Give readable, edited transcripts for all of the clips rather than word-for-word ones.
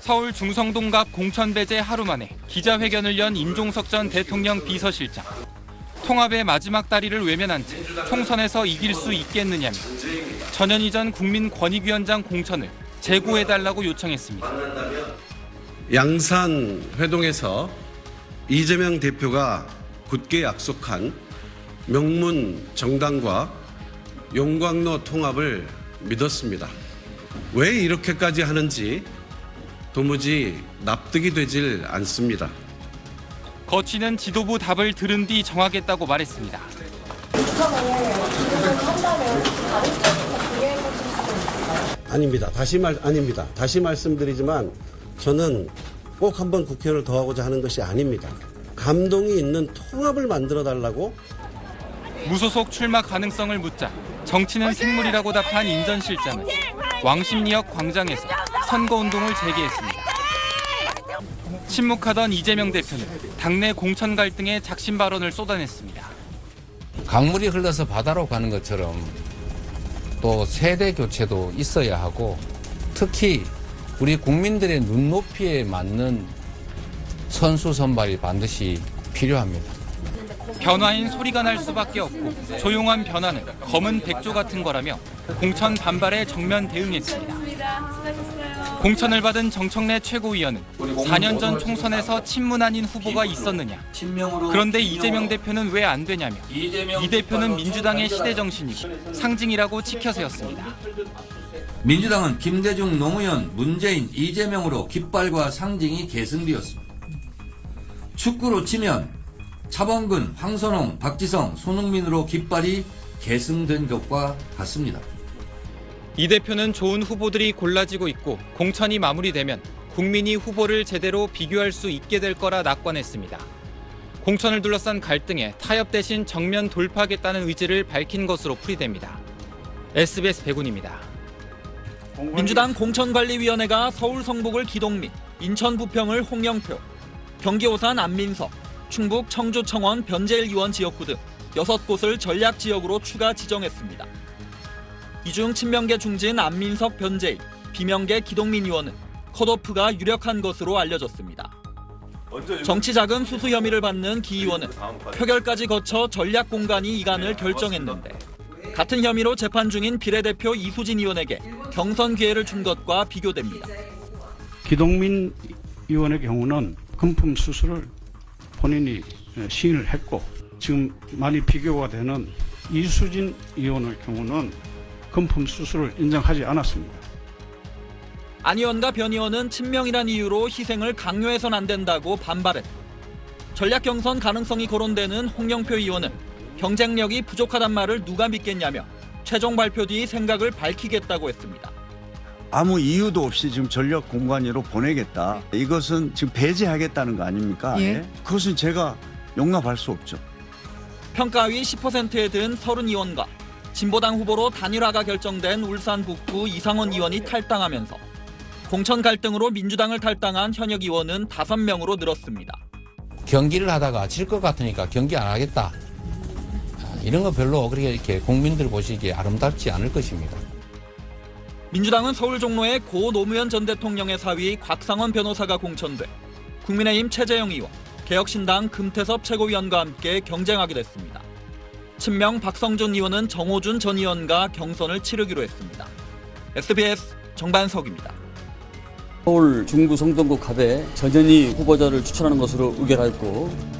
서울 중성동갑 공천 배제 하루 만에 기자회견을 연 임종석 전 대통령 비서실장. 통합의 마지막 다리를 외면한 채 총선에서 이길 수 있겠느냐며 전현희 전 국민권익위원장 공천을 재고해달라고 요청했습니다. 양산 회동에서 이재명 대표가 굳게 약속한 명문 정당과 용광로 통합을 믿었습니다. 왜 이렇게까지 하는지 도무지 납득이 되질 않습니다. 거치는 지도부 답을 들은 뒤 정하겠다고 말했습니다. 아닙니다. 아닙니다. 다시 말씀드리지만 저는 꼭 한번 국회의원을 더 하고자 하는 것이 아닙니다. 감동이 있는 통합을 만들어 달라고. 무소속 출마 가능성을 묻자 정치는 생물이라고 답한 임 전 실장은 왕십리역 광장에서 선거운동을 재개했습니다. 침묵하던 이재명 대표는 당내 공천 갈등에 작심 발언을 쏟아냈습니다. 강물이 흘러서 바다로 가는 것처럼 또 세대 교체도 있어야 하고 특히 우리 국민들의 눈높이에 맞는 선수 선발이 반드시 필요합니다. 변화인 소리가 날 수밖에 없고 조용한 변화는 검은 백조 같은 거라며 공천 반발에 정면 대응했습니다. 공천을 받은 정청래 최고위원은 4년 전 총선에서 친문 아닌 후보가 있었느냐. 그런데 이재명 대표는 왜 안 되냐며 이 대표는 민주당의 시대 정신이고 상징이라고 치켜세웠습니다. 민주당은 김대중, 노무현, 문재인, 이재명으로 깃발과 상징이 계승되었습니다. 축구로 치면 차범근, 황선홍, 박지성, 손흥민으로 깃발이 계승된 것과 같습니다. 이 대표는 좋은 후보들이 골라지고 있고 공천이 마무리되면 국민이 후보를 제대로 비교할 수 있게 될 거라 낙관했습니다. 공천을 둘러싼 갈등에 타협 대신 정면 돌파하겠다는 의지를 밝힌 것으로 풀이됩니다. SBS 백운입니다. 민주당 공천관리위원회가 서울 성북을 기동민, 인천 부평을 홍영표, 경기 오산 안민석, 충북 청주 청원 변재일 의원 지역구 등 6곳을 전략 지역으로 추가 지정했습니다. 이 중 친명계 중진 안민석 변재일, 비명계 기동민 의원은 컷오프가 유력한 것으로 알려졌습니다. 정치자금 수수 혐의를 받는 기 의원은 표결까지 거쳐 전략 공간이 이관을 결정했는데 같은 혐의로 재판 중인 비례대표 이수진 의원에게 경선 기회를 준 것과 비교됩니다. 기동민 의원의 경우는 금품 수수를 본인이 시인을 했고 지금 많이 비교가 되는 이수진 의원의 경우는 금품 수수를 인정하지 않았습니다. 안 의원과 변 의원은 친명이란 이유로 희생을 강요해선 안 된다고 반발했고 전략 경선 가능성이 거론되는 홍영표 의원은 경쟁력이 부족하단 말을 누가 믿겠냐며 최종 발표 뒤 생각을 밝히겠다고 했습니다. 아무 이유도 없이 지금 전력 공관위로 보내겠다. 이것은 지금 배제하겠다는 거 아닙니까? 예. 그것은 제가 용납할 수 없죠. 평가위 10%에 든 30의원과 진보당 후보로 단일화가 결정된 울산 북구 이상원 의원이 탈당하면서 공천 갈등으로 민주당을 탈당한 현역 의원은 5명으로 늘었습니다. 경기를 하다가 질 것 같으니까 경기 안 하겠다. 이런 거 별로 그렇게 이렇게 국민들 보시기에 아름답지 않을 것입니다. 민주당은 서울 종로에 고 노무현 전 대통령의 사위 곽상원 변호사가 공천돼 국민의힘 최재형 의원, 개혁신당 금태섭 최고위원과 함께 경쟁하게 됐습니다. 친명 박성준 의원은 정호준 전 의원과 경선을 치르기로 했습니다. SBS 정반석입니다. 서울 중구 성동구 갑에 전현희 후보자를 추천하는 것으로 의결하였고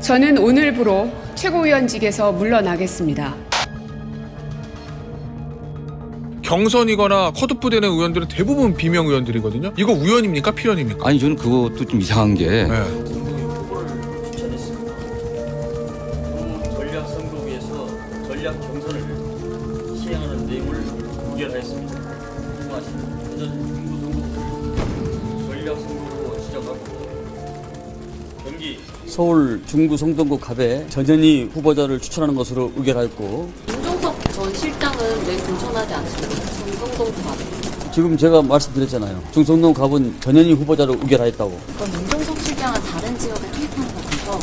저는 오늘부로 최고위원직에서 물러나겠습니다. 경선이거나 컷오프 되는 의원들은 대부분 비명 의원들이거든요. 이거 우연입니까? 필연입니까? 아니 저는 그것도 좀 이상한 게 후보를 추천했습니다. 전략 선거구에서 전략 경선을 시행하는 내용을 의결하였습니다. 전략 선거구로 지정하고 경기 서울 중구 성동구 갑에 전현희 후보자를 추천하는 것으로 의결하였고 임종석 전 실장은 왜 공천하지 않습니까? 중성동 갑. 지금 제가 말씀드렸잖아요. 중성동 갑은 전현희 후보자로 의결하였다고. 그럼 임종석 실장은 다른 지역에 투입하는 것부터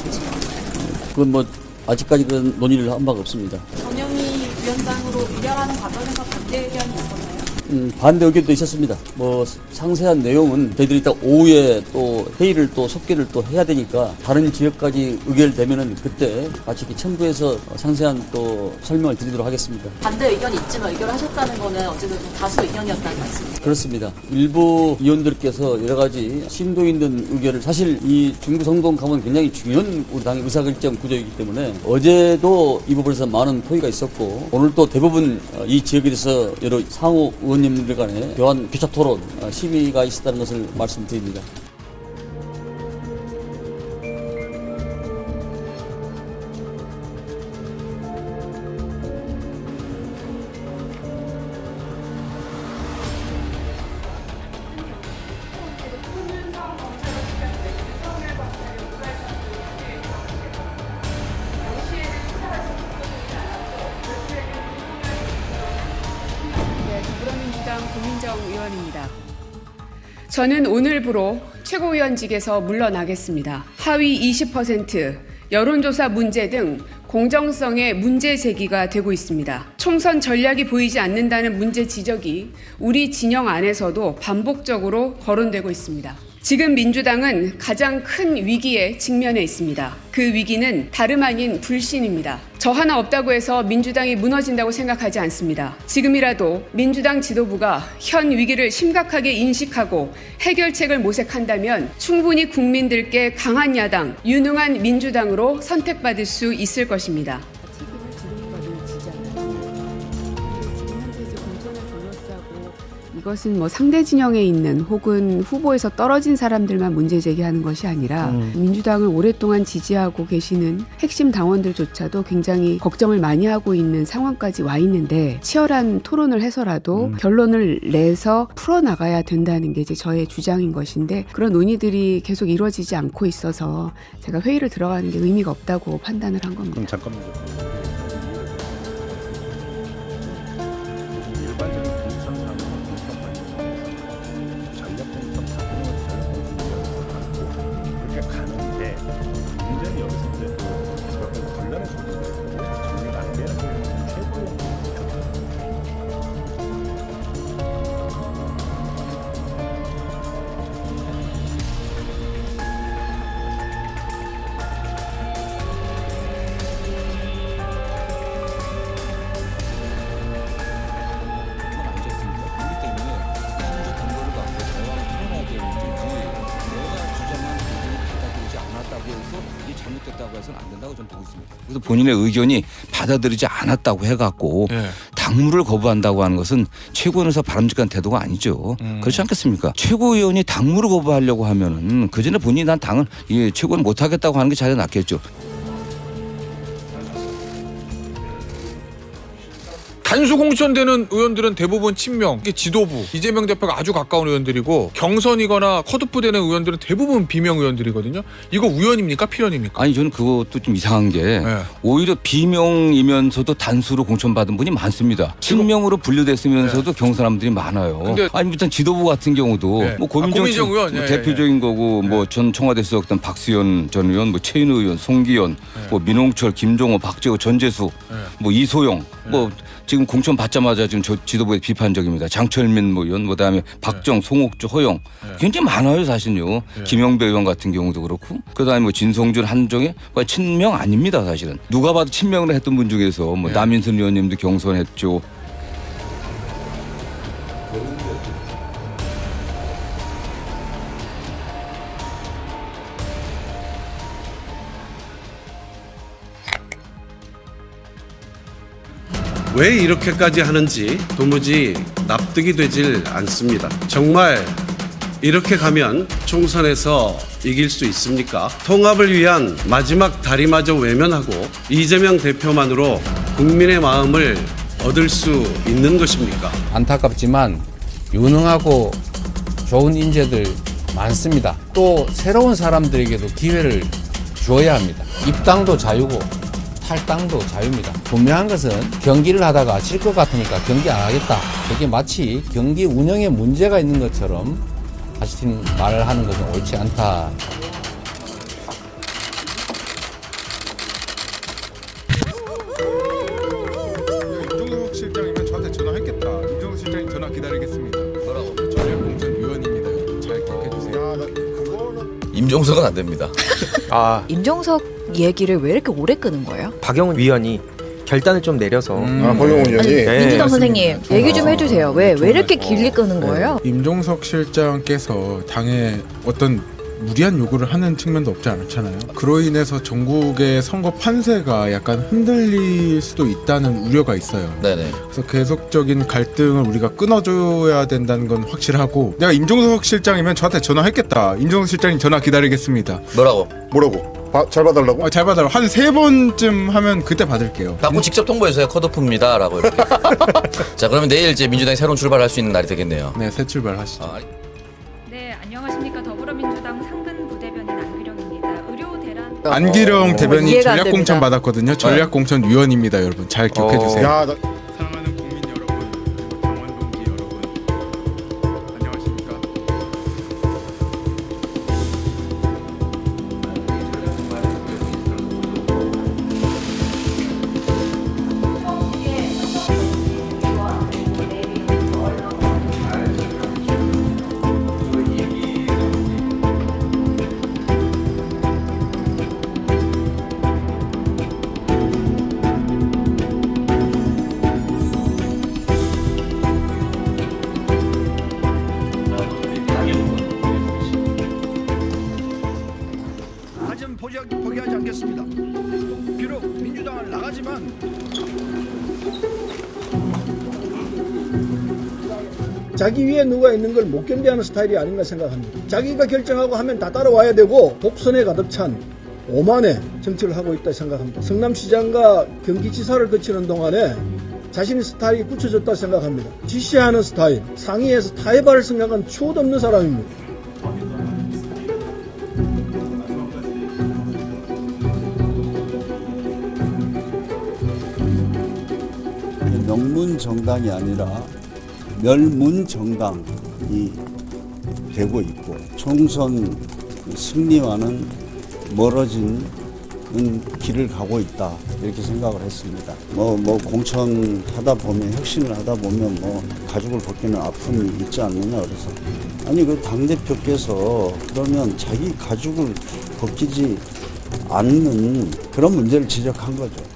그건 뭐 아직까지 그런 논의를 한 바가 없습니다. 전현희 위원장으로 의결하는 과정에서 반대 의견이 있었나요? 반대 의견도 있었습니다. 뭐 상세한 내용은 저희들이 이따 오후에 또 회의를 또 속기를 또 해야 되니까 다른 지역까지 의결되면은 그때 같이 이렇게 첨부해서 상세한 또 설명을 드리도록 하겠습니다. 반대 의견이 있지만 의결하셨다는 거는 어쨌든 다수 의견이었다는 말씀이죠. 그렇습니다. 일부 의원들께서 여러 가지 심도 있는 의견을 사실 이 중부 성동 가면 굉장히 중요한 우리 당의 의사결정 구조이기 때문에 어제도 이 부분에서 많은 토의가 있었고 오늘 또 대부분 이 지역에 대해서 여러 상호 의원님들 간에 교차 토론, 심의가 있었다는 것을 말씀드립니다. 더불어민주당 고민정 의원입니다. 저는 오늘부로 최고위원직에서 물러나겠습니다. 하위 20%, 여론조사 문제 등 공정성의 문제 제기가 되고 있습니다. 총선 전략이 보이지 않는다는 문제 지적이 우리 진영 안에서도 반복적으로 거론되고 있습니다. 지금 민주당은 가장 큰 위기에 직면해 있습니다. 그 위기는 다름 아닌 불신입니다. 저 하나 없다고 해서 민주당이 무너진다고 생각하지 않습니다. 지금이라도 민주당 지도부가 현 위기를 심각하게 인식하고 해결책을 모색한다면 충분히 국민들께 강한 야당, 유능한 민주당으로 선택받을 수 있을 것입니다. 이것은 뭐 상대 진영에 있는 혹은 후보에서 떨어진 사람들만 문제 제기하는 것이 아니라 민주당을 오랫동안 지지하고 계시는 핵심 당원들조차도 굉장히 걱정을 많이 하고 있는 상황까지 와 있는데 치열한 토론을 해서라도 결론을 내서 풀어나가야 된다는 게 이제 저의 주장인 것인데 그런 논의들이 계속 이루어지지 않고 있어서 제가 회의를 들어가는 게 의미가 없다고 판단을 한 겁니다. 그럼 잠깐만요. 잘못됐다고 해서는 안 된다고 저는 보고 있습니다. 그래서 본인의 의견이 받아들이지 않았다고 해갖고 당무를 거부한다고 하는 것은 최고위원회에서 바람직한 태도가 아니죠. 그렇지 않겠습니까? 최고위원이 당무를 거부하려고 하면은 그 전에 본인이 난 당을 최고는 못하겠다고 하는 게 자리가 낫겠죠. 단수 공천되는 의원들은 대부분 친명, 이게 지도부, 이재명 대표가 아주 가까운 의원들이고 경선이거나 컷오프 되는 의원들은 대부분 비명 의원들이거든요. 이거 우연입니까? 필연입니까? 아니 저는 그것도 좀 이상한 게 오히려 비명이면서도 단수로 공천받은 분이 많습니다. 친명으로 분류됐으면서도 경선함들이 많아요. 근데 아니 일단 지도부 같은 경우도 뭐 고민정 의원 뭐 대표적인 거고 뭐 전 청와대 수석던 박수현 전 의원, 뭐 최인우 의원, 송기현, 뭐 민홍철, 김종호, 박재호, 전재수, 뭐 이소영, 뭐 지금 공천 받자마자 지금 저 지도부에 비판적입니다. 장철민 뭐 의원, 그다음에 박정, 송옥주, 허영 굉장히 많아요 사실요. 김영배 의원 같은 경우도 그렇고 그다음에 뭐 진성준, 한정혜 친명 아닙니다 사실은. 누가 봐도 친명을 했던 분 중에서 뭐 남인순 의원님도 경선했죠. 왜 이렇게까지 하는지 도무지 납득이 되질 않습니다. 정말 이렇게 가면 총선에서 이길 수 있습니까? 통합을 위한 마지막 다리마저 외면하고 이재명 대표만으로 국민의 마음을 얻을 수 있는 것입니까? 안타깝지만 유능하고 좋은 인재들 많습니다. 또 새로운 사람들에게도 기회를 주어야 합니다. 입당도 자유고 탈당도 자유입니다. 분명한 것은 경기를 하다가 질 것 같으니까 경기 안 하겠다. 그게 마치 경기 운영에 문제가 있는 것처럼 하시는 말을 하는 것은 옳지 않다. 이동욱 실장이면 저한테 전화 기다리겠습니다. 뭐라고? 전략공천위원입니다. 잘 기억해 주세요. 임종석은 안 됩니다. 임종석 얘기를 왜 이렇게 오래 끄는 거예요? 박영훈 위원이 결단을 좀 내려서 박영훈 위원이 민주당 선생님 얘기 좀 해주세요. 왜 이렇게 길게 끄는 거예요? 임종석 실장께서 당에 어떤 무리한 요구를 하는 측면도 없지 않잖아요. 그로 인해서 전국의 선거 판세가 약간 흔들릴 수도 있다는 우려가 있어요. 네네. 그래서 계속적인 갈등을 우리가 끊어줘야 된다는 건 확실하고, 내가 임종석 실장이면 저한테 전화했겠다. 임종석 실장님 전화 기다리겠습니다. 뭐라고? 잘 봐달라고? 잘 봐달라고. 한 3번쯤 하면 그때 받을게요. 받고 직접 통보해서요. 컷오프입니다. 라고 이렇게. 자, 그러면 내일 이제 민주당이 새로운 출발할 수 있는 날이 되겠네요. 네, 새 출발하시죠. 네, 안녕하십니까. 더불어민주당 상근 부대변인 안규령입니다. 의료 대란 안기령 대변인 이해가 안 전략공천 됩니다. 받았거든요. 전략공천위원입니다, 여러분. 잘 기억해 주세요. 사랑하는 국민 여러분, 그리고 당원 동지 여러분, 안녕하십니까? 하지만 포기하지 않겠습니다. 비록 민주당을 나가지만 자기 위에 누가 있는 걸 못 견디하는 스타일이 아닌가 생각합니다. 자기가 결정하고 하면 다 따라와야 되고 복선에 가득 찬 오만의 정치를 하고 있다 생각합니다. 성남시장과 경기지사를 거치는 동안에 자신의 스타일이 굳혀졌다 생각합니다. 지시하는 스타일, 상위에서 타협할 생각은 추호도 없는 사람입니다. 명문 정당이 아니라 멸문 정당이 되고 있고, 총선 승리와는 멀어진 길을 가고 있다, 이렇게 생각을 했습니다. 뭐 공천 하다 보면, 혁신을 하다 보면 가죽을 벗기는 아픔이 있지 않느냐. 그래서 아니, 그 당대표께서 그러면 자기 가죽을 벗기지 않는 그런 문제를 지적한 거죠.